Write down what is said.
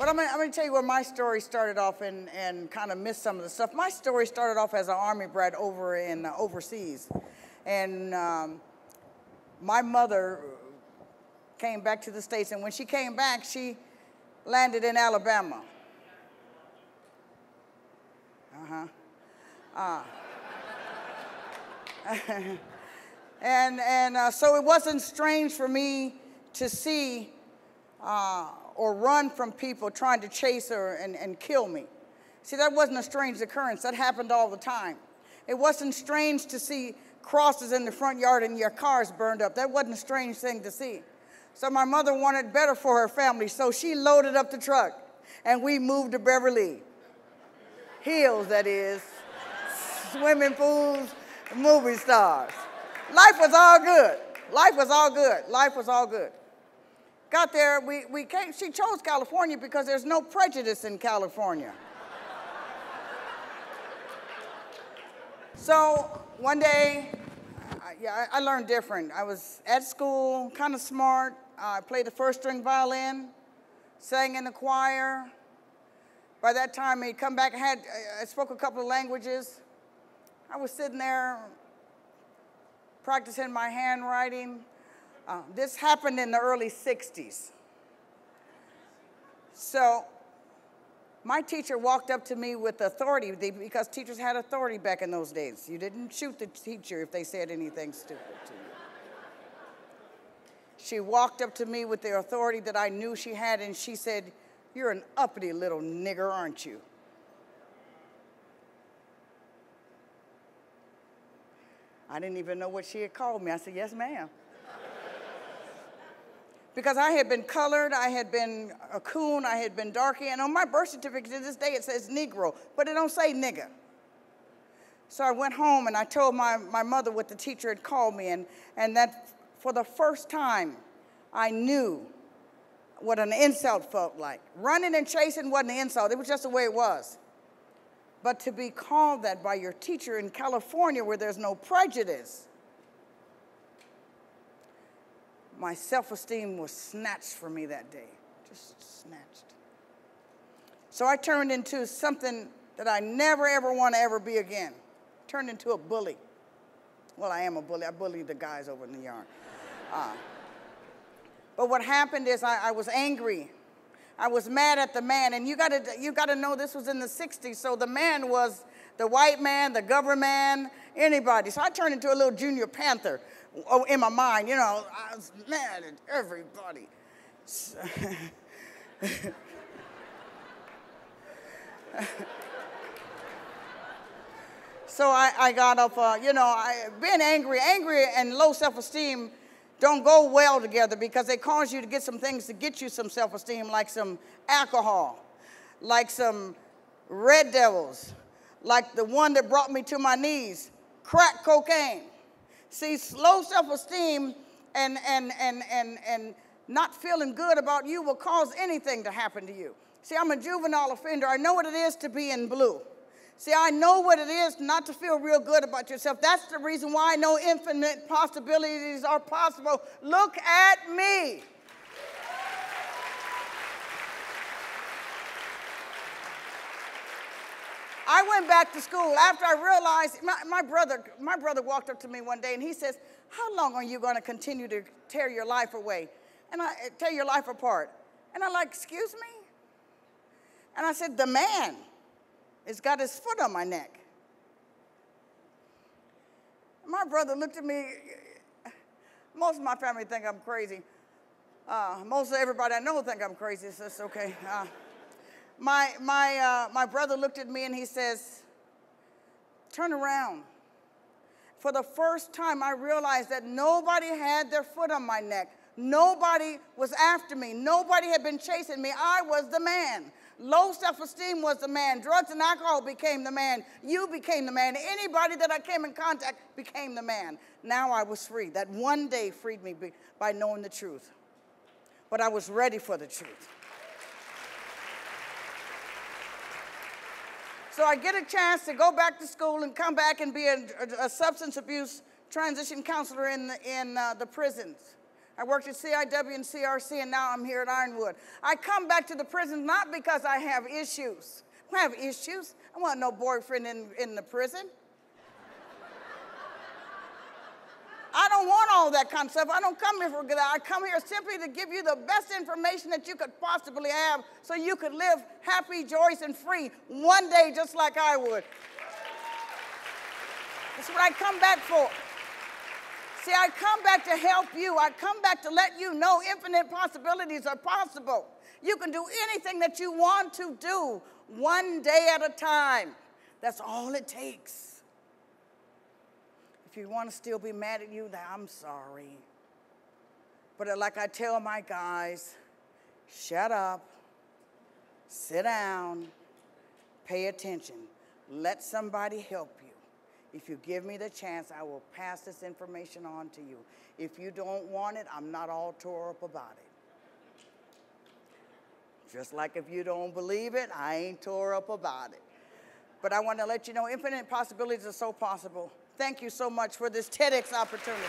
But I'm going to tell you where my story started off and kind of missed some of the stuff. My story started off as an Army brat over in overseas. And my mother came back to the States, and when she came back, she landed in Alabama. So it wasn't strange for me to see or run from people trying to chase her and kill me. See, that wasn't a strange occurrence. That happened all the time. It wasn't strange to see crosses in the front yard and your cars burned up. That wasn't a strange thing to see. So my mother wanted better for her family, so she loaded up the truck, and we moved to Beverly Hills, that is, swimming pools, movie stars. Life was all good. Life was all good. Life was all good. Got there, we came, she chose California because there's no prejudice in California. So one day, I learned different. I was at school, kind of smart. I played the first string violin, sang in the choir. By that time, I'd come back, I spoke a couple of languages. I was sitting there practicing my handwriting. This happened in the early 60s. So my teacher walked up to me with authority, because teachers had authority back in those days. You didn't shoot the teacher if they said anything stupid to you. She walked up to me with the authority that I knew she had, and she said, "You're an uppity little nigger, aren't you?" I didn't even know what she had called me. I said, "Yes, ma'am." Because I had been colored, I had been a coon, I had been darky, and on my birth certificate to this day it says Negro, but it don't say nigger. So I went home and I told my mother what the teacher had called me, and that for the first time I knew what an insult felt like. Running and chasing wasn't an insult, it was just the way it was. But to be called that by your teacher in California where there's no prejudice, my self-esteem was snatched from me that day, just snatched. So I turned into something that I never, ever want to ever be again. Turned into a bully. Well, I am a bully. I bully the guys over in the yard. But what happened is I was angry. I was mad at the man, and you gotta know this was in the 60s, so the man was the white man, the government, anybody. So I turned into a little Junior Panther. Oh, in my mind, you know, I was mad at everybody. So I got up, being angry and low self-esteem don't go well together, because they cause you to get some things to get you some self-esteem, like some alcohol, like some Red Devils, like the one that brought me to my knees, crack cocaine. See, low self-esteem and not feeling good about you will cause anything to happen to you. See, I'm a juvenile offender. I know what it is to be in blue. See, I know what it is not to feel real good about yourself. That's the reason why I know infinite possibilities are possible. Look at me. I went back to school after I realized, my brother walked up to me one day and he says, "How long are you going to continue to tear your life away? And tear your life apart?" And I'm like, "Excuse me?" And I said, "The man has got his foot on my neck." My brother looked at me. Most of my family think I'm crazy. Most of everybody I know think I'm crazy, so it's okay. My brother looked at me and he says, "Turn around." For the first time, I realized that nobody had their foot on my neck. Nobody was after me. Nobody had been chasing me. I was the man. Low self-esteem was the man. Drugs and alcohol became the man. You became the man. Anybody that I came in contact became the man. Now I was free. That one day freed me by knowing the truth. But I was ready for the truth. So I get a chance to go back to school and come back and be a substance abuse transition counselor in the prisons. I worked at CIW and CRC, and now I'm here at Ironwood. I come back to the prison not because I have issues. I don't have issues. I want no boyfriend in the prison. I don't want all that kind of stuff. I don't come here for that. I come here simply to give you the best information that you could possibly have so you could live happy, joyous, and free one day just like I would. That's what I come back for. See, I come back to help you. I come back to let you know infinite possibilities are possible. You can do anything that you want to do one day at a time. That's all it takes. If you want to still be mad at you, then I'm sorry. But like I tell my guys, shut up, sit down, pay attention. Let somebody help you. If you give me the chance, I will pass this information on to you. If you don't want it, I'm not all tore up about it. Just like if you don't believe it, I ain't tore up about it. But I want to let you know infinite possibilities are so possible. Thank you so much for this TEDx opportunity.